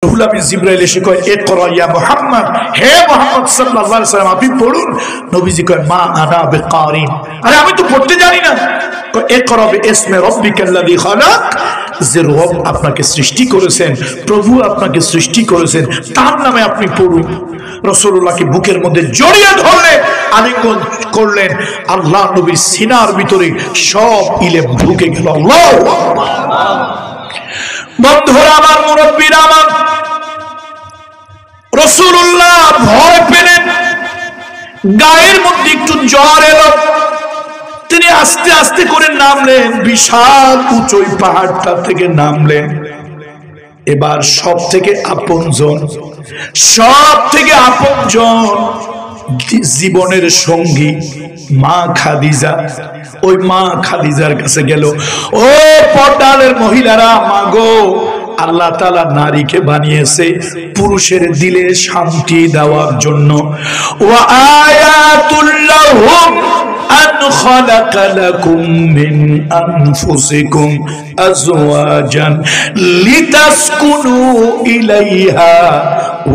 রুহুল আমিন জিবরাইল এসে কয় ইকরা ইয়া মুহাম্মদ, হে মুহাম্মদ সাল্লাল্লাহু আলাইহি ওয়াসাল্লাম আপনি পড়ুন। নবীজি কয় মা আনা বিকারিন, আরে আমি তো পড়তে জানি না। কয় ইকরা বিইসমি রাব্বিকাল্লাযী খালাক, যে রব আপনাকে সৃষ্টি করেছেন, প্রভু আপনাকে সৃষ্টি করেছেন, তার নামে আপনি পড়ুন। রাসূলুল্লাহকে বুকের মধ্যে জড়িয়ে ধরলেন, আলিঙ্গন করলেন। আল্লাহ নবীর সিনার ভিতরে সব ইলম ঢুকে গেল। আল্লাহু আকবার। বন্ধুরা আমার, মুরব্বীরা আমার, রাসূলুল্লাহ ভয় পেলেন, গায়ের মধ্যে একটু জ্বর এলো। তিনি আস্তে আস্তে করে নামলেন, বিশাল উঁচু পাহাড়টা থেকে নামলেন। এবার সব থেকে আপনজন জীবনের সঙ্গী মা খাদিজা, ওই মা খাদিজার কাছে গেল। ও পর্দালের মহিলারা, মাগো, আল্লাহ তাআলা নারীকে বানিয়েছে পুরুষের দিলে শান্তি দেওয়ার জন্য। ওয়া আয়াতুল লাহুম আন খালাকা লাকুম মিন আনফুসিকুম আজওয়াজান লিতাসকুনু ইলাইহা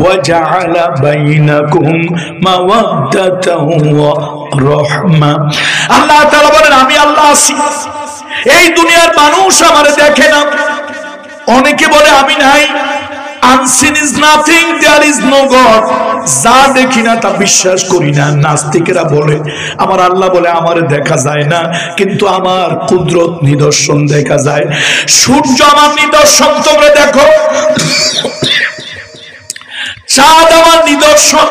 ওয়া জাআলা বাইনাকুম মাওয়াদ্দাতাও ওয়া রাহমা। আল্লাহ তাআলা বলেন, আমি আল্লাহ আছি, এই দুনিয়ার মানুষ আমারে দেখে না। অনেকে বলে আমি নাই, unseen is nothing, there is no God, যা দেখি না তা বিশ্বাস করি না। নাস্তিকেরা বলে আমার আল্লাহ বলে আমারে দেখা যায় না, কিন্তু আমার কুদরত নিদর্শন দেখা যায়। সূর্য আমার নিদর্শন, তোমরা দেখো। চাঁদ আমার নিদর্শন,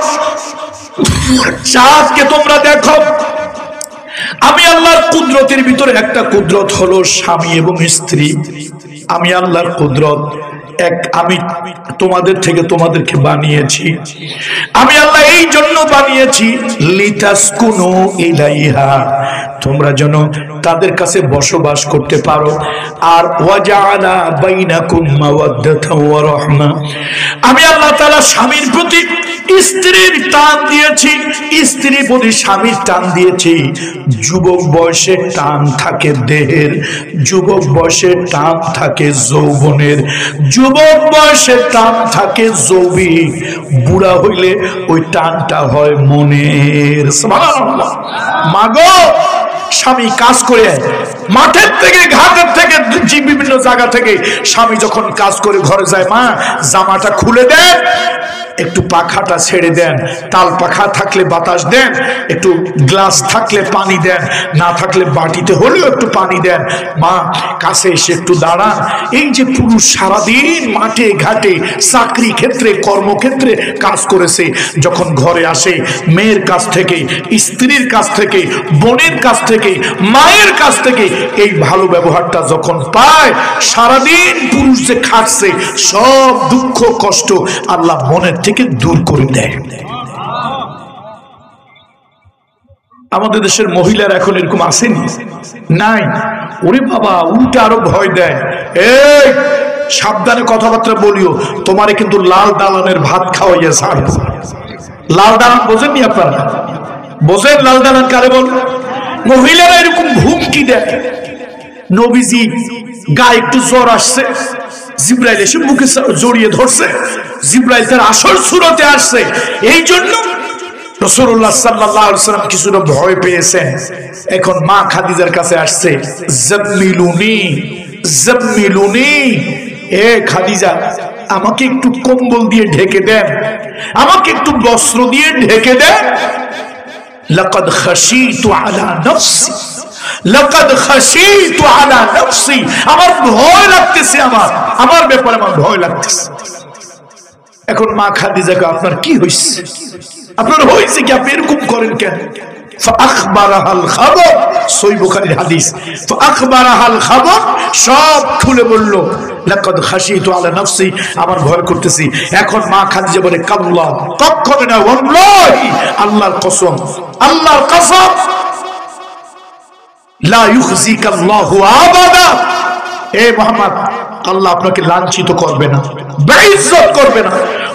চাঁদকে তোমরা দেখো। আমি আল্লাহর কুদরতের ভিতরে একটা কুদরত হলো স্বামী এবং স্ত্রী। আমি আল্লাহর কুদরত এক, আমি তোমাদের থেকে তোমাদেরকে বানিয়েছি। আমি আল্লাহ এই জন্য বানিয়েছি লিতাসকুনু ইলাইহা, তোমরা যেন তাদের কাছে বসবাস করতে পারো। আর ওয়াজআলা বাইনাকুম মাওয়াদ্দাতাও ওয়া রাহমা, আমি আল্লাহ তাআলা স্বামীর প্রতি স্ত্রীর টান দিয়েছি, স্ত্রীর প্রতি স্বামীর টান দিয়েছি। যুবক বয়সে টান থাকে দেহের, যুবক বয়সে টান থাকে যৌবনের, যুবক বয়সে টান থাকে যৌবিক, বুড়া হইলে ওই টানটা হয় মনের। সুবহানাল্লাহ। মাগো, স্বামী কাজ করে মাঠের থেকে, ঘাটের থেকে, বিভিন্ন জায়গা থেকে স্বামী যখন কাজ করে ঘরে যায়, মা জামাটা খুলে দেন, একটু পাখাটা ছেড়ে দেন, তাল পাখা থাকলে বাতাস দেন, একটু গ্লাস থাকলে পানি দেন, না থাকলে বাটিতে হলেও একটু পানি দেন। মা কাছে এসে একটু দাঁড়ান। এই যে পুরুষ সারাদিন মাঠে ঘাটে চাকরি ক্ষেত্রে কর্মক্ষেত্রে কাজ করেছে, যখন ঘরে আসে মেয়ের কাছ থেকে, স্ত্রীর কাছ থেকে, বোনের কাছ থেকে, মায়ের কাছ থেকে এই ভালো ব্যবহারটা যখন পায়, সারাদিন পুরুষ যে খাটছে সব দুঃখ কষ্ট আল্লাহ মনের থেকে দূর করে দেয়। আমাদের দেশের মহিলারা এখন এরকম আসেনি, নাই। ওরে বাবা, উল্টে আরো ভয় দেয়, এই সাবধানে কথাবার্তা বলিও, তোমারে কিন্তু লাল দালানের ভাত খাওয়াইয়া ছাড়ব। লাল দালান বোঝেননি আপনারা? বোঝেন লাল দালান কারে বল? মহিলারা এরকম হুমকি দেয়। নবীজি গায়ে একটু জ্বর আসছে, জিবরাইল এসে মুখে জড়িয়ে ধরছে, জিবরাইল তার আসল সুরতে আসছে। এই জন্য রাসূলুল্লাহ সাল্লাল্লাহু আলাইহি ওয়াসাল্লাম কিছুটা ভয় পেয়েছেন। এখন মা খাদিজার কাছে আসছে, জাম্মিলুনি জাম্মিলুনি, এ খাদিজা আমাকে একটু কম্বল দিয়ে ঢেকে দেন, আমাকে একটু বস্ত্র দিয়ে ঢেকে দেন। লাকাদ খাশিতু আলা নাফসি, লাকাদ খাশিতু আলা নাফসি, আমার ভয় লাগতেছে, আমার ব্যাপারে আমার ভয় লাগতেছে। এখন মা খাদিজাকে, আপনার কি হইছে? আপনার হইছে কি? আপনি এরকম করেন কেন? ফাআখবারাহাল খাবর, সহিহ বুখারীর হাদিস। ফাআখবারাহাল খাবর, সব খুলে বলল, লাকাদ খাশিতু আলা নাফসি, আমার ভয় করতেছি। এখন মা খাদিজা বলে, কাল্লা, কখনো না, ওয়াল্লাহি, আল্লাহর কসম, আল্লাহর কসম, লা ইউখজিকাল্লাহু আবাদা, এ মুহাম্মদ, আল্লাহ আপনাকে লাঞ্ছিত করবে না, বেইজ্জত করবে না,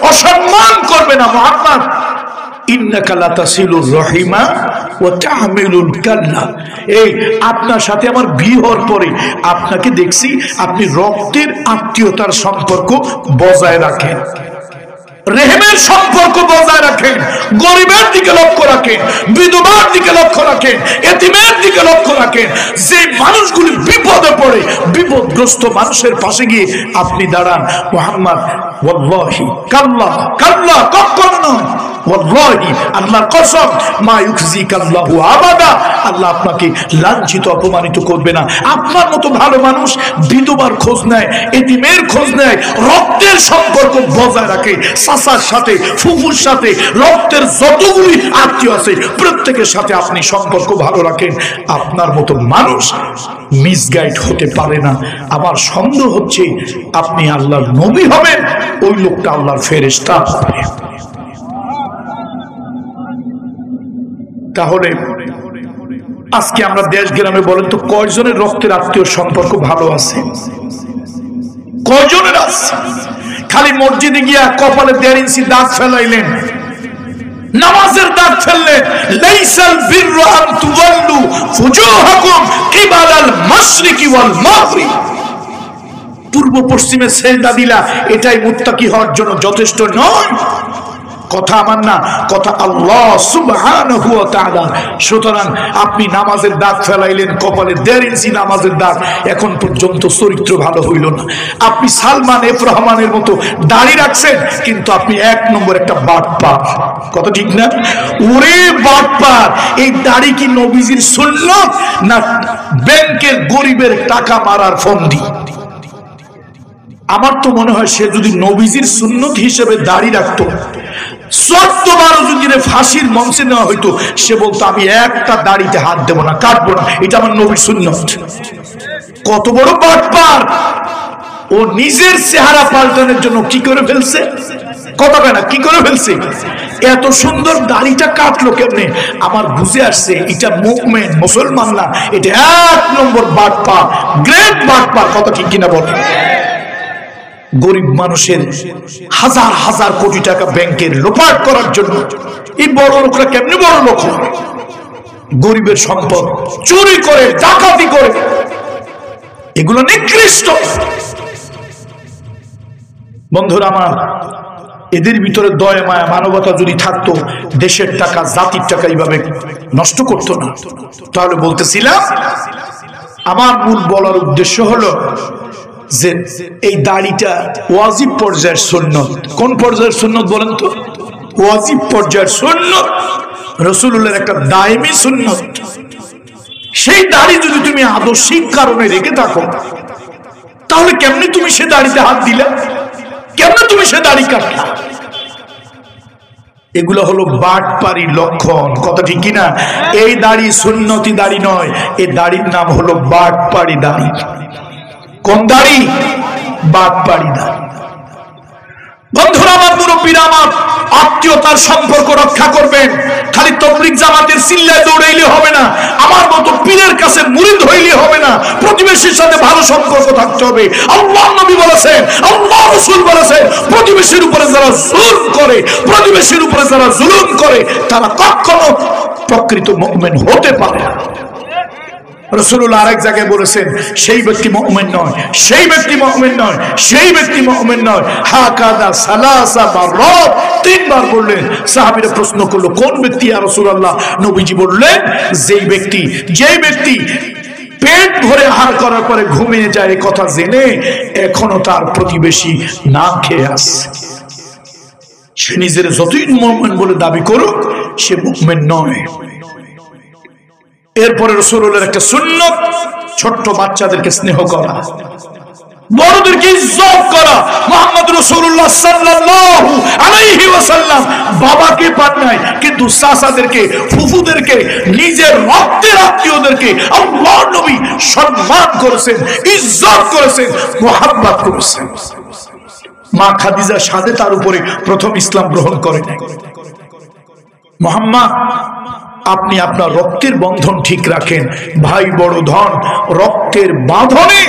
অসম্মান করবে না। মুহাম্মদ ইন্নাকা লাতাসিলুর রহিমা ওয়া তাহমিলুল কাল্লা। এই আপনার সাথে আমার বিয়ে হওয়ার পরে আপনাকে দেখছি আপনি রক্তের আত্মীয়তার সম্পর্ক বজায় রাখেন, রেহেমের সম্পর্ক বজায় রাখেন, গরিবের দিকে লক্ষ্য রাখেন, বিধবার দিকে লক্ষ্য রাখেন, এতিমের দিকে লক্ষ্য রাখেন। যে মানুষগুলি বিপদে পড়ে, বিপদগ্রস্ত মানুষের পাশে গিয়ে আপনি দাঁড়ান। মুহাম্মদ ওয়াল্লাহি কাল্লা কাল্লা, কখনো নয়, ওয়াল্লাহি আল্লাহর কসম, মা ইউখজিকাল্লাহু আবাদা, আল্লাহ আপনাকে লাঞ্ছিত অপমানিত করবে না। আপনার মতো ভালো মানুষ বিধবার খোঁজ নেয়, এতিমের খোঁজ নেয়, রক্তের সম্পর্ক বজায় রাখে, চাচার সাথে, ফুফুর সাথে, রক্তের যতগুলি আত্মীয় আছে প্রত্যেকের সাথে আপনি সম্পর্ক ভালো রাখেন। আপনার মতো মানুষ মিসগাইড হতে পারে না। আমার সন্দেহ হচ্ছে আপনি আল্লাহর নবী হবেন, ওই লোকটা আল্লাহর ফেরেশতা হবে। তাহলে আজকে আমরা দেশ গ্রামে বলেন তো কয়জনের রক্তের আত্মীয় সম্পর্ক ভালো আছে? কয়জনের আছে? খালি মসজিদে গিয়া কপালে 1.5 ইঞ্চি দাগ ফেলাইলেন, নামাজের দাগ ফেললেন। লাইসাল বিররু আন তুওয়াল্লু ফুজুহাকুম কিবালাল মাশরিকি ওয়াল মাগরিব, পূর্ব পশ্চিমে সেজদা দিলা এটাই মুত্তাকি হওয়ার জন্য যথেষ্ট নয়। কথা আমার না, কথা আল্লাহ সুবহানাহু ওয়া তাআলা। সুতরাং আপনি নামাজের দাগ ফেলাইলেন, কপালে 1.5 ইঞ্চি নামাজের দাগ, এখন পর্যন্ত চরিত্র ভালো হইল না। আপনি সালমান এফ রহমানের মতো দাড়ি রাখছেন, কিন্তু আপনি 1 নম্বর একটা বাটপার। কথা ঠিক না? ওরে বাটপার, এই দাড়ি কি নবীজির সুন্নাত না ব্যাংকের গরিবের টাকা মারার ফন্দি? আমার তো মনে হয় সে যদি নবীজির সুন্নত হিসেবে দাড়ি রাখতো, 14-12 যদি ফাঁসির মঞ্চে নেওয়া হইতো, সে বলতো আমি একটা দাড়িতে হাত দেব না, কাটবো না, এটা আমার নবীর সুন্নত। কত বড় বাটপার! ও নিজের চেহারা পাল্টানোর জন্য কি করে ফেলছে? কথা বলে না, কি করে ফেলছে? এত সুন্দর দাড়িটা কাটলো কেমনে? আমার বুঝে আসছে এটা মুমিন মুসলমান না, এটা 1 নম্বর বাটপার, গ্রেট বাটপার। কথা ঠিক কিনা বলে? গরিব মানুষের হাজার হাজার কোটি টাকা ব্যাংকের লোপাট করার জন্য এই বড় লোকরা কেমনে বড় লোক? গরিবের সম্পদ চুরি করে, ডাকাতি করে, এগুলো নিকৃষ্ট। বন্ধুরা আমার, এদের ভিতরে দয়া মায়া মানবতা যদি থাকতো, দেশের টাকা, জাতির টাকা এইভাবে নষ্ট করতো না। তাহলে বলতেছিলাম, আমার মূল বলার উদ্দেশ্য হলো যে এই দাড়িটা ওয়াজিব পর্যায়ের সুন্নত। কোন পর্যায়ের সুন্নত বলেন তো? ওয়াজিব পর্যায়ের সুন্নত, রাসূলুল্লাহর একটা দায়মি সুন্নত। সেই দাড়ি যদি তুমি আদর্শিক কারণে রেখে থাকো, তাহলে কেমনে তুমি সে দাড়িতে হাত দিলে? কেমনে তুমি সে দাড়ি কাটলা? এগুলো হলো বাটপাড়ির লক্ষণ। কথা ঠিক কিনা? এই দাড়ি সুন্নতি দাড়ি নয়, এই দাড়ির নাম হলো বাটপাড়ি দাড়ি। কোন দাড়ি? বাটপাড়ি দাড়ি। বন্ধুরা আমার, মুরব্বীরা আমার, আত্মীয়তার সম্পর্ক রক্ষা করবেন। খালি তাবলীগ জামাতের চিল্লায় দৌড়াইলে হবে না, আমার মতো পীরের কাছে মুরিদ হইলে হবে না। প্রতিবেশীর সাথে ভালো সম্পর্ক থাকতে হবে। আল্লাহ নবী বলেছেন, আল্লাহ রাসূল বলেছেন, প্রতিবেশীর উপরে যারা জুলুম করে, প্রতিবেশীর উপরে যারা জুলুম করে, তারা কখনো প্রকৃত মুমিন হতে পারে না। রাসূলুল্লাহ আরেক জায়গায় বলেছেন, সেই ব্যক্তি মুমিন নয়, সেই ব্যক্তি মুমিন নয়, সেই ব্যক্তি মুমিন নয়। হাকাদা সালাসা মাররাত, 3 বার বললেন। সাহাবীরা প্রশ্ন করলো, কোন ব্যক্তি ইয়া রাসূলুল্লাহ? নবীজি বললেন, যেই ব্যক্তি পেট ভরে আহার করার পরে ঘুমিয়ে যায়, এই কথা জেনে এখনো তার প্রতিবেশী না খেয়ে আসছে। সে নিজের যতই মুমিন বলে দাবি করুক, সে মুমিন নয়। এরপরে রাসূলুল্লাহর একটা সুন্নত, ছোট্ট বাচ্চাদেরকে স্নেহ করা, বড়দেরকে ইজ্জত করা। মুহাম্মদ রাসূলুল্লাহ সাল্লাল্লাহু আলাইহি ওয়াসাল্লাম বাবাকে পান নাই, কিন্তু চাচাদেরকে, ফুফুদেরকে, নিজের রক্তের আত্মীয়দেরকে আল্লাহর নবী সম্মান করেছেন, ইজ্জত করেছেন, মুহাব্বত করেছেন। মা খাদিজা সাথে তার উপরে প্রথম ইসলাম গ্রহণ করেন। মুহাম্মদ, আপনি আপনার রক্তের বন্ধন ঠিক রাখেন। ভাই বড় ধন, রক্ত রক্তের বাঁধনে,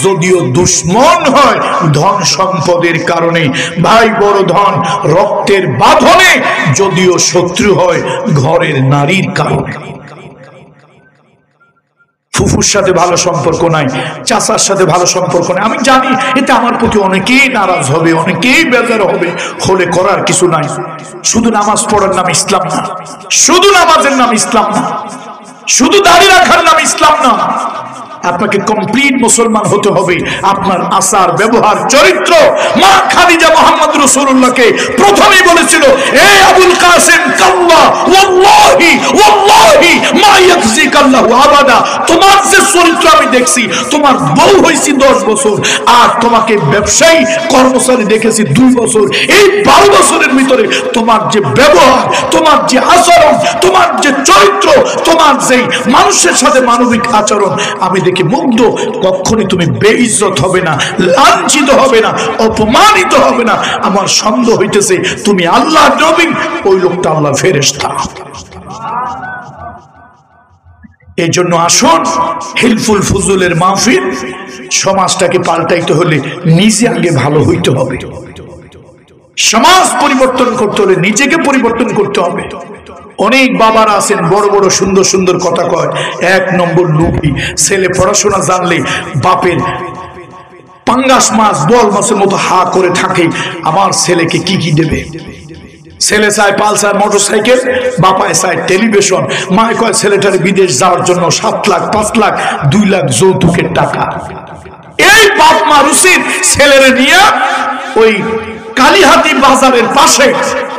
যদিও দুশ্মন হয় ধন সম্পদের কারণে, ভাই বড় ধন রক্তের বাঁধনে, যদিও শত্রু হয় ঘরের নারীর কারণে। ফুফুর সাথে ভালো সম্পর্ক নাই, চাচার সাথে ভালো সম্পর্ক নাই, আমি জানি এতে আমার প্রতি অনেকেই নারাজ হবে, অনেকেই বেজার হবে, হলে করার কিছু নাই। শুধু নামাজ পড়ার নাম ইসলাম না, শুধু নামাজের নাম ইসলাম না, শুধু দাড়ি রাখার নাম ইসলাম না। আপনাকে কমপ্লিট মুসলমান হতে হবে। আপনার আচার ব্যবহার চরিত্র, মা খাদিজা মুহাম্মদ রাসূলুল্লাহকে প্রথমেই বলেছিল, এ আবুল কাসেম কাল্লা ওয়াল্লাহি ওয়াল্লাহি মা ইয়াখজিকা আল্লাহু আবাদা, তোমার যে চরিত্র আমি দেখছি, তোমার বউ হইছি 10 বছর আর তোমাকে ব্যবসায়ী কর্মচারী দেখেছি 2 বছর, এই 12 বছরের ভিতরে তোমার যে ব্যবহার, তোমার যে আচরণ, তোমার যে চরিত্র, তোমার যে মানুষের সাথে মানবিক আচরণ, আমি দেখি মুগ্ধ। কখনই তুমি বেইজ্জত হবে না, লাঞ্ছিত হবে না, অপমানিত হবে না। আমার সন্দেহ হইতেছে তুমি আল্লাহর নবী, ওই লোকটা আল্লাহর ফেরেশতা। এই জন্য আসুন, হিলফুল ফুজুলের মাহফিল, সমাজটাকে পাল্টাইতে হলে নিজে আগে ভালো হইতে হবে। সমাজ পরিবর্তন করতে হলে নিজেকে পরিবর্তন করতে হবে। অনেক বাবারা আছেন বড় বড় সুন্দর সুন্দর কথা কয়, 1 নম্বর লুপি। ছেলে পড়াশোনা জানলে বাপের পাঙ্গাস মাছ বল মাছের মতো হা করে থাকে, আমার ছেলেকে কি কি দেবে। ছেলে চায় পালসার মোটরসাইকেল, বাপায় চায় টেলিভিশন, মায় কয় ছেলেটার বিদেশ যাওয়ার জন্য 7 লাখ 5 লাখ 2 লাখ যৌতুকের টাকা। এই বাপ মা উচিত ছেলেরে নিয়ে ওই কালীহাতি বাজারের পাশে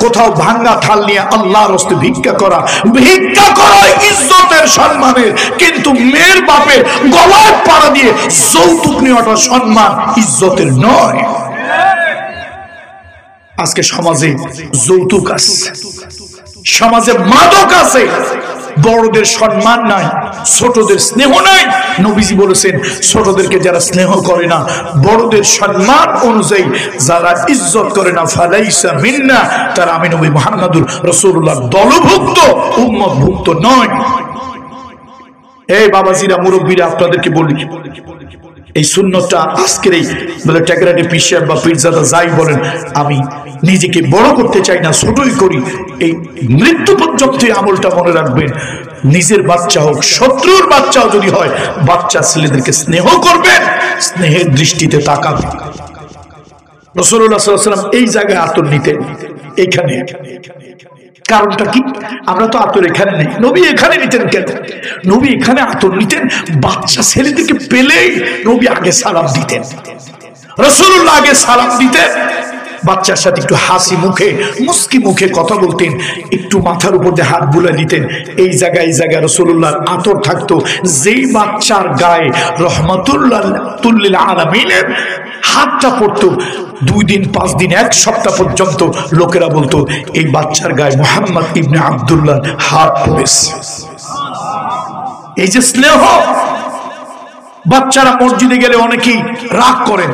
কোথাও ভাঙ্গা থাল নিয়ে আল্লাহর রাস্তে ভিক্ষা করা ইজ্জতের সম্মানের। কিন্তু মেয়ের বাপের গলায় পাড়া দিয়ে যৌতুক নেওয়াটা সম্মান, ইজ্জতের নয়। আজকে সমাজে যৌতুক আছে, সমাজে মাদক আছে, বড়দের সম্মান নাই, ছোটদের স্নেহ নাই। নবীজি বলেছেন, ছোটদেরকে যারা স্নেহ করে না, বড়দের সম্মান অনুযায়ী যারা ইজ্জত করে না, ফালাইসা মিন্না, তারা আমি নবী মুহাম্মদুর রাসূলুল্লাহর দলভুক্ত, উম্মতভুক্ত নয়। এই বাবাজিরা, মুরব্বীরা, আপনাদেরকে বলি, এই সুন্নতটা আজকের এই বলে টেকরাটি পিসাব বা পীরজাদা যাই বলেন, আমি নিজেকে বড় করতে চাই না, ছোটই করি। এই মৃত্যু পর্যন্ত আমলটা মনে রাখবেন। নিজের বাচ্চা হোক, শত্রুর বাচ্চাও যদি হয়, বাচ্চা ছেলেদেরকে স্নেহ করবেন, স্নেহের দৃষ্টিতে তাকাবেন। রাসূলুল্লাহ সাল্লাল্লাহু আলাইহি ওয়াসাল্লাম এই জায়গায় আতর নিতেন, এইখানে। কারণটা কি? আমরা তো আতর এখানে নেই, নবী এখানে নিতেন কেন? নবী এখানে আতর নিতেন, বাচ্চা ছেলেদেরকে পেলেই নবী আগে সালাম দিতেন। রাসূলুল্লাহ আগে সালাম দিতেন, বাচ্চার সাথে একটু হাসি মুখে, মুস্কি মুখে কথা বলতেন, একটু মাথার উপর দিয়ে হাত বুলাই দিতেন। এই জায়গায় রাসূলুল্লাহর আতর থাকতো। যেই বাচ্চার গায়ে রহমাতুল্লাহ লিল আলামিনের হাতটা পড়তো, 2 দিন 5 দিন 1 সপ্তাহ পর্যন্ত লোকেরা বলতো, এই বাচ্চার গায়ে মুহাম্মদ ইবনে আব্দুল্লাহ হাত পড়েছে। এই যে স্নেহ। বাচ্চারা মসজিদে গেলে অনেকেই রাগ করেন,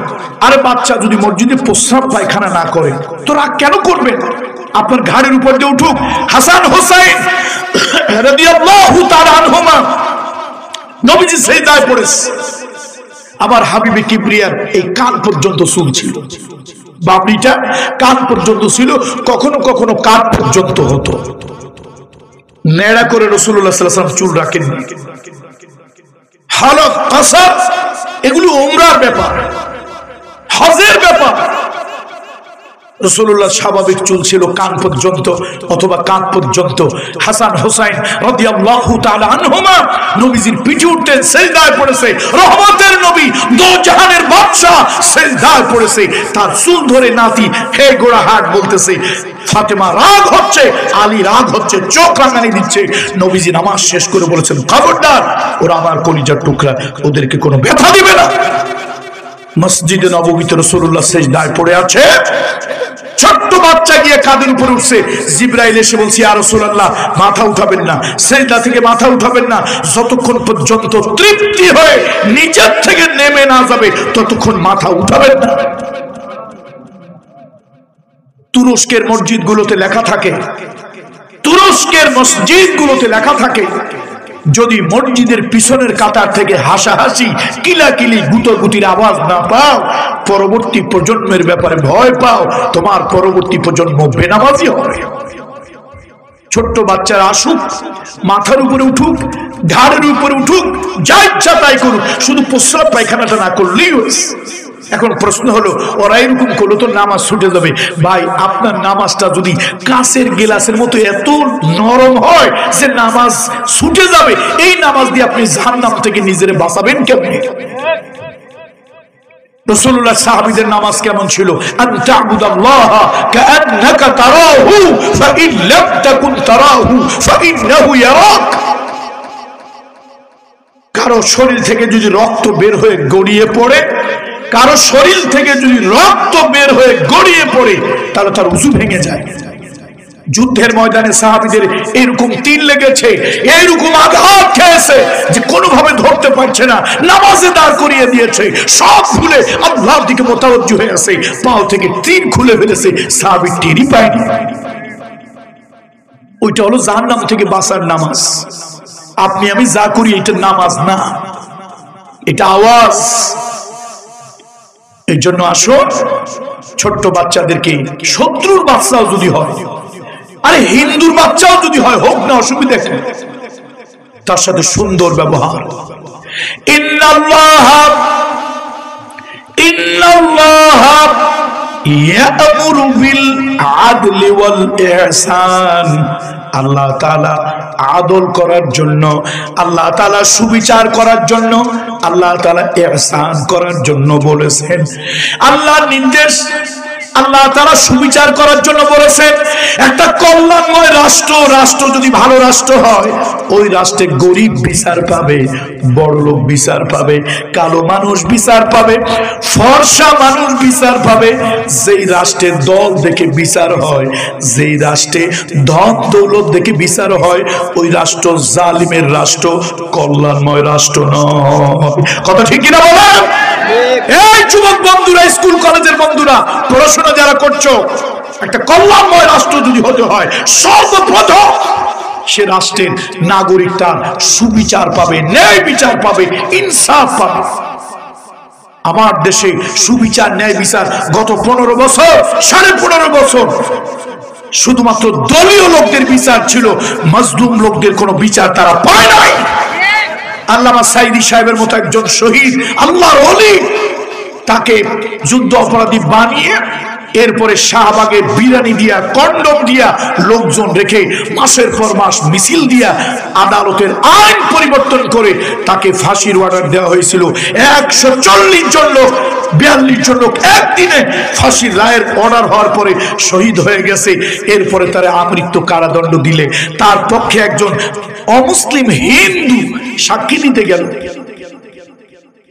আরে বাচ্চা যদি মসজিদে প্রস্রাব পায়খানা না করে তো রাগ কেন করবেন? আপনার ঘাড়ের উপর দিয়ে উঠুক। হাসান হোসাইন রাদিয়াল্লাহু তাআলা আনহুমা নবীজি সিজদায় পড়েছে, আবার হাবিবে কিবরিয়ার এই কান পর্যন্ত চুল ছিল, বাবরিটা কান পর্যন্ত ছিল, কখনো কখনো কান পর্যন্ত হতো। নেড়া করে রাসূলুল্লাহ সাল্লাল্লাহু আলাইহি ওয়াসাল্লাম চুল রাখেননি। হালক কাসাব এগুলো উমরার ব্যাপার, হজের ব্যাপার। রাসূলুল্লাহ স্বাভাবিক চুল ছিল কান পর্যন্ত অথবা কাঁধ পর্যন্ত। হাসান হোসাইন রাদিয়াল্লাহু তাআলা আনহুমা নবীজির পিঠে উঠতেন, সিজদায় পড়েছে। রহমতের নবী, দো জাহানের বাদশা সিজদায় পড়েছে, তার চুল ধরে নাতি হে গোড়াহাট বলতেছে। ফাতেমা রাগ হচ্ছে, আলী রাগ হচ্ছে, চোখ রাঙানি দিচ্ছে। নবীজি নামাজ শেষ করে বলেছেন, খবরদার, ওরা আমার কলিজার টুকরা, ওদেরকে কোনো ব্যথা দিবে না। মসজিদে নববীতে রাসূলুল্লাহ সিজদায় পড়ে আছে, ছোট্ট বাচ্চা গিয়ে কাঁধের উপরে উঠছে। জিবরাইল এসে বলছে, ইয়া রাসূলুল্লাহ, মাথা উঠাবেন না, সিজদা থেকে মাথা উঠাবেন না, যতক্ষণ পর্যন্ত তৃপ্তি হয়ে নিচের থেকে নেমে না যাবে ততক্ষণ মাথা উঠাবেন না। তুরস্কের মসজিদগুলোতে লেখা থাকে, তুরস্কের মসজিদগুলোতে লেখা থাকে, যদি মসজিদের পিছনের কাতার থেকে হাসাহাসি কিলাকিলি গুতোগুতির আওয়াজ না পাও, পরবর্তী প্রজন্মের ব্যাপারে ভয় পাও, তোমার পরবর্তী প্রজন্ম বেনামাজি হবে। ছোট্ট বাচ্চারা আসুক, মাথার উপরে উঠুক, ঘাড়ের উপরে উঠুক, যা ইচ্ছা তাই করুক, শুধু প্রস্রাব পায়খানাটা না করলেই হয়েছে। এখন প্রশ্ন হলো, ওরা এরকম করলো তো নামাজ ছুটে যাবে। ভাই, আপনার নামাজটা যদি কাঁচের গেলাসের মতো এত নরম হয় যে নামাজ ছুটে যাবে, এই নামাজ দিয়ে আপনি জাহান্নাম থেকে নিজেরে বাঁচাবেন কেমনে? রাসূলুল্লাহ সাহাবীদের নামাজ কেমন ছিল? আনতা'বুদাল্লাহা কাআন্নাকা তারাহু ফাইন লাম তাকুন তারাহু ফাইন্নাহু ইয়ারাক। কারো শরীর থেকে যদি রক্ত বের হয়ে গড়িয়ে পড়ে, কারো শরীর থেকে যদি রক্ত বের হয়ে গড়িয়ে পড়ে, তাহলে তার ওযু ভেঙে যায়। যুদ্ধের ময়দানে সাহাবীদের এরকম তীর লেগেছে, এরকম আঘাত খেয়েছে যে কোনোভাবে ধরতে পারছে না, নামাজে দাঁড় করিয়ে দিয়েছে, সব ভুলে আল্লাহর দিকে মোতাওয়াজ্জু হয়ে আছে, পাও থেকে তীর খুলে ফেলেছে, সাহাবী তীরই পায়নি। ওইটা হলো জাহান্নাম থেকে বাঁচার নামাজ। আপনি আমি যা করি এটা নামাজ না, এটা আওয়াজ। এই জন্য আসো, ছোট্ট বাচ্চাদেরকে, শত্রুর বাচ্চাও যদি হয়, আরে হিন্দুর বাচ্চাও যদি হয়, হোক না, অসুবিধা কি? তার সাথে সুন্দর ব্যবহার। ইন্নাল্লাহা ইয়া'মুরু বিল আদলি ওয়াল ইহসান। আল্লাহ তাআলা আদল করার জন্য, আল্লাহ তাআলা সুবিচার করার জন্য, আল্লাহ তাআলা ইহসান করার জন্য বলেছেন। আল্লাহর নির্দেশ, আল্লাহ তাআলা সুবিচার করার জন্য বলেছেন। একটা কল্যাণময় রাষ্ট্র, রাষ্ট্র যদি ভালো রাষ্ট্র হয়, ওই রাষ্ট্রে গরিব বিচার পাবে, বড়লোক বিচার পাবে, কালো মানুষ বিচার পাবে, ফর্সা মানুষ বিচার পাবে। যেই রাষ্ট্রের দল দেখে বিচার হয়, যেই রাষ্ট্রে ধন দৌলত দেখে বিচার হয়, ওই রাষ্ট্র জালিমের রাষ্ট্র, কল্যাণময় রাষ্ট্র নয়। কথা ঠিক কিনা বলেন? এই যুবক বন্ধুরা, স্কুল কলেজের বন্ধুরা, পড়াশোনা যারা করছো, একটা কল্যাণময় রাষ্ট্র যদি হতে হয়, সর্বপ্রথম সে রাষ্ট্রের নাগরিক তার সুবিচার পাবে, ন্যায় বিচার পাবে, ইনসাফ পাবে। আমার দেশে সুবিচার, ন্যায় বিচার গত 15 বছর, 15.5 বছর শুধুমাত্র দলীয় লোকদের বিচার ছিল, মজলুম লোকদের কোনো বিচার তারা পায় নাই। আল্লামা সাইদি সাহেবের মতো একজন শহীদ, আল্লাহর ওলি, তাকে যুদ্ধ অপরাধী বানিয়ে এরপরে শাহবাগে বিরানি দিয়া, কন্ডম দিয়া, লোকজন রেখে মাসের পর মাস মিছিল দিয়া আদালতের আইন পরিবর্তন করে তাকে ফাঁসির অর্ডার দেওয়া হয়েছিল। 140 জন লোক, 42 জন লোক একদিনে ফাঁসির রায়ের অর্ডার হওয়ার পরে শহীদ হয়ে গেছে। এরপরে তারা আমৃত্যু কারাদণ্ড দিলে তার পক্ষে একজন অমুসলিম হিন্দু সাক্ষী দিতে গেল।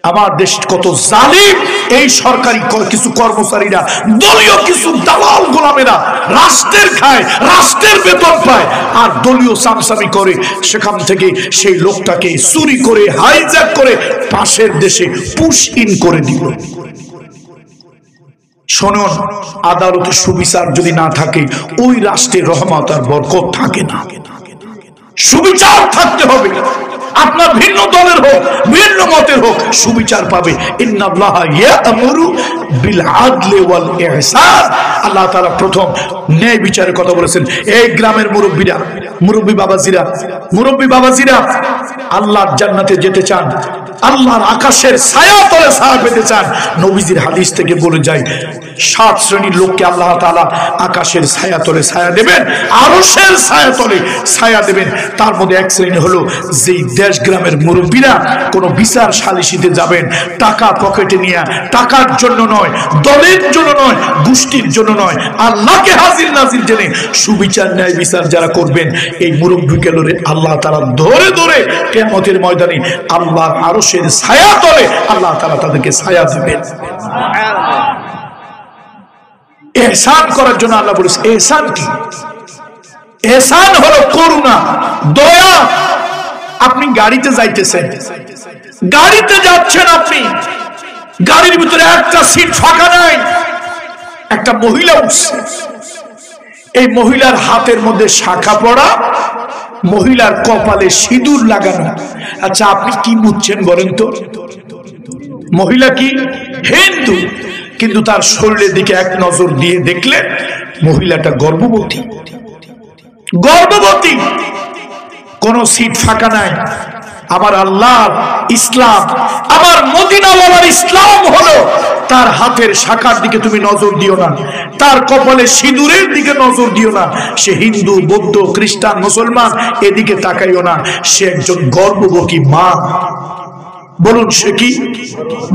আমার দেশ কত জালিম! এই সরকারি কিছু কর্মচারীরা, দলীয় কিছু দালাল গোলামেরা রাষ্ট্রের খায়, রাষ্ট্রের বেতন পায়, আর দলীয় সামসামি করে, সেখান থেকে সেই লোকটাকে চুরি করে, হাইজ্যাক করে পাশের দেশে পুশ ইন করে দিল। শুনুন, আদালতে সুবিচার যদি না থাকে, ওই রাষ্ট্রের রহমত আর বরকত থাকে না। সুবিচার থাকতে হবে। আপনার ভিন্ন দলের হোক, ভিন্ন মতের হোক, সুবিচার পাবে। ইন্নাল্লাহা ইয়া'মুরু বিল আদলি ওয়াল ইহসান। আল্লাহ তাআলা প্রথম ন্যায় বিচারের কথা বলেছেন। এই গ্রামের মুরব্বীরা, মুরব্বী বাবাজিরা, আল্লাহর জান্নাতে যেতে চান, আল্লাহর আকাশের ছায়া তলে ছায়া পেতে চান, নবীজির হাদিস থেকে বলে যায় 7 শ্রেণীর লোককে আল্লাহ তাআলা আকাশের ছায়া তলে ছায়া দেবেন, আরশের ছায়া তলে ছায়া দেবেন। তার মধ্যে এক শ্রেণী হলো যেই দেশ গ্রামের মুরব্বীরা কোনো বিচার সালিসিতে যাবেন, টাকা পকেটে নিয়ে, টাকার জন্য নয়, দলের জন্য নয়, গোষ্ঠীর জন্য নয়, আল্লাহকে হাজির নাজির জেনে সুবিচার, ন্যায় বিচার যারা করবেন, এই মুরব্বীকে আল্লাহ তাআলা ধরে ধরে কিয়ামতের ময়দানে আল্লাহর আরশের ছায়া তলে আল্লাহ তাআলা তাদেরকে ছায়া দেবেন। ইহসান করার জন্য আল্লাহ বলেছে। ইহসান কি? ইহসান হলো করুণা, দয়া। আপনি গাড়িতে যাইতেছেন, গাড়িতে যাচ্ছেন, আপনি গাড়ির ভিতরে একটা সিট ফাঁকা নাই, একটা মহিলা উঠছে, এই মহিলার হাতের মধ্যে শাখা পড়া, মহিলার কপালে সিঁদুর লাগানো। আচ্ছা আপনি কি বুঝছেন বলেন তো? মহিলা কি হিন্দু, কিন্তু তার শরীরের দিকে এক নজর দিয়ে দেখলেন মহিলাটা গর্ভবতী। গর্ভবতী, কোন সিট ফাঁকা নাই। আমার আল্লাহর ইসলাম, আমার মদিনাওয়ালার ইসলাম হলো তার হাতের শাখার দিকে তুমি নজর দিও না, তার কপালে সিঁদুরের দিকে নজর দিও না। সে হিন্দু, বৌদ্ধ, খ্রিস্টান, মুসলমান এদিকে তাকাইও না। সে একজন গর্ভবতী মা। বলুন সে কি?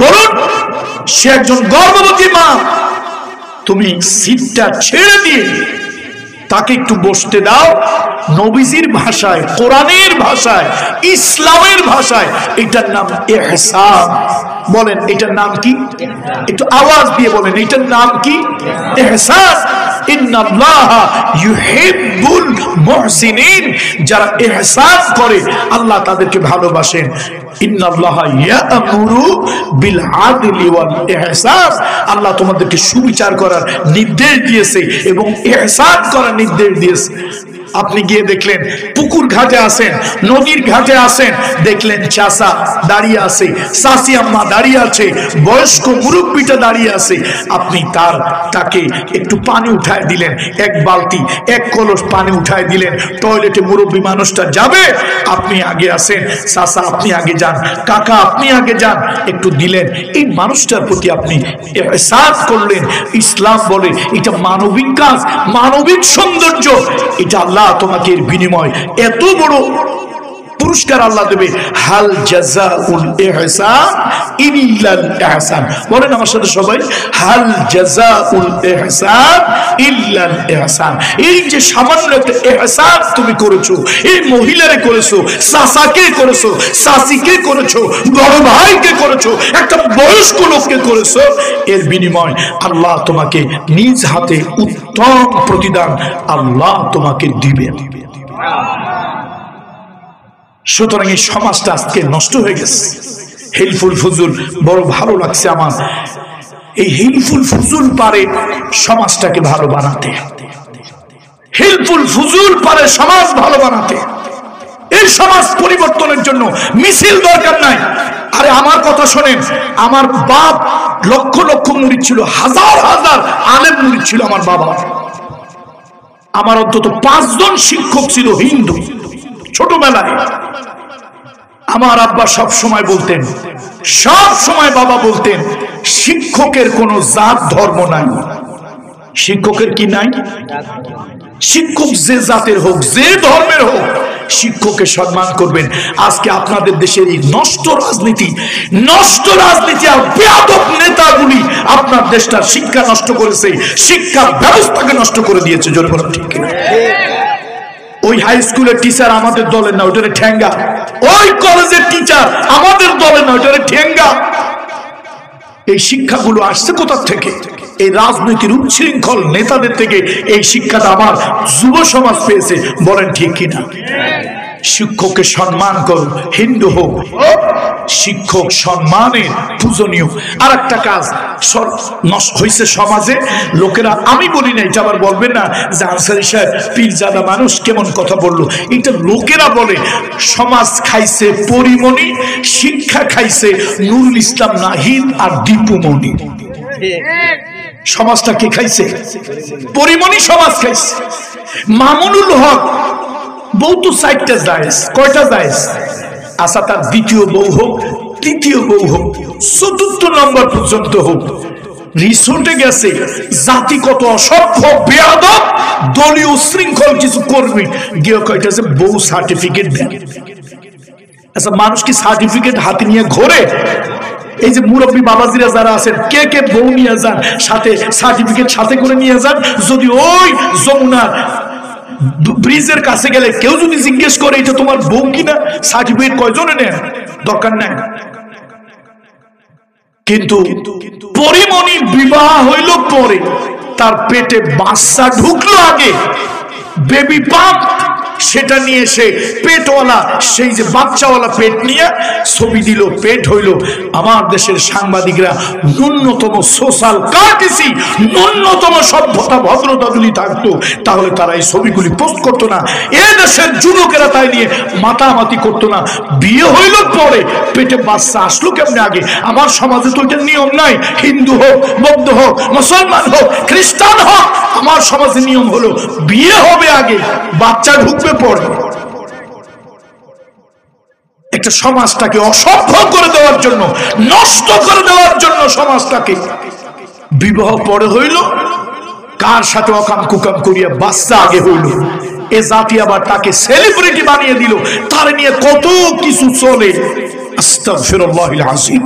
বলুন সে একজন গর্ভবতী মা। তুমি সিটটা ছেড়ে দিয়ে তাকে একটু বসতে দাও। নবীজির ভাষায়, কোরআনের ভাষায়, ইসলামের ভাষায় এটার নাম ইহসান। বলেন এটার নাম কি? একটু আওয়াজ দিয়ে বলেন এটার নাম কি? ইহসান। ইন্নাল্লাহা ইউহিব্বুল মুহসিনিন, যারা ইহসান করে আল্লাহ তাদেরকে ভালোবাসেন। ইন্নাল্লাহা ইয়া'মুরু বিল আদলি ওয়াল ইহসান, আল্লাহ তোমাদেরকে সুবিচার করার নির্দেশ দিয়েছে এবং ইহসান করার নির্দেশ দিয়েছে। আপনি গিয়ে দেখলেন পুকুর ঘাটে আসেন, নদীর ঘাটে আসেন, দেখলেন চাচা দাঁড়িয়ে আছে, চাচি আম্মা দাঁড়িয়ে আছে, বয়স্ক মুরব্বীটা দাঁড়িয়ে আছে। আপনি তাকে একটু পানি উঠায় দিলেন, এক বালতি এক কলস পানি উঠায় দিলেন। টয়লেটে মুরব্বী মানুষটা যাবে, আপনি আগে আসেন, চাচা আপনি আগে যান, কাকা আপনি আগে যান, একটু দিলেন। এই মানুষটার প্রতি আপনি ইহসান করলেন। ইসলাম বলে এটা মানবিক কাজ, মানবিক সৌন্দর্য। এটা আল্লাহ তোমাকে এর বিনিময় এত বড় পুরস্কার আল্লাহ দেবে। হাল জাযাউল ইহসান ইল্লাল ইহসান। বলেন আমার সাথে সবাই, হাল জাযাউল ইহসান ইল্লাল ইহসান। এই যে সামান্য একটা ইহসান তুমি করেছো, এই মহিলারে করেছো, চাচাকে করেছো, চাচিকে করেছো, বড় ভাইকে করেছো, একটা বয়স্ক লোককে করেছো, এর বিনিময় আল্লাহ তোমাকে নিজ হাতে উত্তম প্রতিদান আল্লাহ তোমাকে দিবেন। সুতরাং এই সমাজটা আজকে নষ্ট হয়ে গেছে। হিলফুল ফুজুল বড় ভালো লাগছে আমার। এই হিলফুল ফুজুল পারে সমাজটাকে ভালো বানাতে, হিলফুল ফুজুল পারে সমাজ ভালো বানাতে। এই সমাজ পরিবর্তনের জন্য মিছিল দরকার নাই। আরে আমার কথা শোনেন, আমার বাপ লক্ষ লক্ষ মুরিদ ছিল, হাজার হাজার আলেম মুরিদ ছিল আমার বাবা। আমার অন্তত 5 জন শিক্ষক ছিল হিন্দু। ছোটবেলায় আমার আব্বা সব সময় বলতেন, সব সময় বাবা বলতেন, শিক্ষকের কোনো জাত ধর্ম নাই। শিক্ষকের কি নাই? শিক্ষক যে জাতের হোক, যে ধর্মের হোক, শিক্ষককে সম্মান করবেন। আজকে আপনাদের দেশের এই নষ্ট রাজনীতি আর বেয়াদব নেতাগুলি আপনার দেশটার শিক্ষা নষ্ট করেছে, শিক্ষা ব্যবস্থাকে নষ্ট করে দিয়েছে। জোরে বলেন ঠিক কিনা? ওই হাই স্কুলের টিচার আমাদের দলের না, ওটারে ঠেঙ্গা। ওই কলেজের টিচার আমাদের দলের না, ওটারে ঠেঙ্গা। এই শিক্ষাগুলো আসছে কোথা থেকে? এই রাজনীতির উচ্ছৃঙ্খল নেতাদের থেকে এই শিক্ষাটা আমার যুব সমাজ পেয়েছে। বলেন ঠিক কিনা? শিক্ষককে সম্মান করো, হিন্দু হোক, শিক্ষক সম্মানের পূজনীয়। আর একটা কাজ নষ্ট হয়েছে সমাজে, লোকেরা, আমি বলি না, এটা আবার বলবেন না যে আনসারী সাহেব পীরজাদা মানুষ কেমন কথা বললো। এটা লোকেরা বলে সমাজ খাইছে পরিমণি, শিক্ষা খাইছে নুরুল ইসলাম নাহিদ আর দীপুমণি। সমাজটা কে খাইছে? পরিমণি সমাজ খাইছে। মামুনুল হক বউ তো 4টা জায়েজ, কয়টা জায়েজ? আচ্ছা তার দ্বিতীয় বউ হোক, তৃতীয় বউ হোক, 4র্থ নম্বর পর্যন্ত হোক, রিসোর্টে গেছে, জাতিগত অসভ্য বেয়াদব দলীয় শৃঙ্খল কিছু কর্মী গিয়ে কয়টা যে বউ সার্টিফিকেট দেন। আচ্ছা মানুষ কি সার্টিফিকেট হাতে নিয়ে ঘোরে? এই যে মুরব্বী বাবাজিরা যারা আছেন, কে কে বউ নিয়ে যান, সাথে সার্টিফিকেট সাথে করে নিয়ে যান। যদি ওই যমুনার ব্রিজের কাছে গেলে কেউ যদি জিজ্ঞেস করে এটা তোমার বউ কিনা, সার্টিফিকেট কয়জনে নেন? দরকার নেই। কিন্তু পরিমণি বিবাহ হইল পরে, তার পেটে বাচ্চা ঢুকলো আগে, বেবি পাম্প সেটা নিয়ে এসে পেটওয়ালা, সেই যে বাচ্চাওয়ালা পেট নিয়ে ছবি দিল, পেট হইল। আমার দেশের সাংবাদিকরা ন্যূনতম সোশ্যাল কার্টেসি, ন্যূনতম সভ্যতা ভদ্রতা যদি থাকতো তাহলে তারা এই ছবিগুলি পোস্ট করতো না। এ দেশের যুবকেরা তাই নিয়ে মাতামাতি করতো না। বিয়ে হইল পরে, পেটে বাচ্চা আসলো কেমনে আগে? আমার সমাজে তো এটা নিয়ম নাই। হিন্দু হোক, বৌদ্ধ হোক, মুসলমান হোক, খ্রিস্টান হোক, আমার সমাজে নিয়ম হলো বিয়ে হবে আগে, বাচ্চা ঢুকবে পরে। একটা সমাজটাকে অসভ্য করে দেওয়ার জন্য, নষ্ট করে দেওয়ার জন্য সমাজটাকে বিবাহ পরে হইল, কার সাথে অকাম কুকাম করিয়া বাচ্চা আগে হইল। এ জাতি আবার তাকে সেলিব্রিটি বানিয়ে দিল, তার নিয়ে কত কিছু চলে। আস্তাগফিরুল্লাহিল আযীম।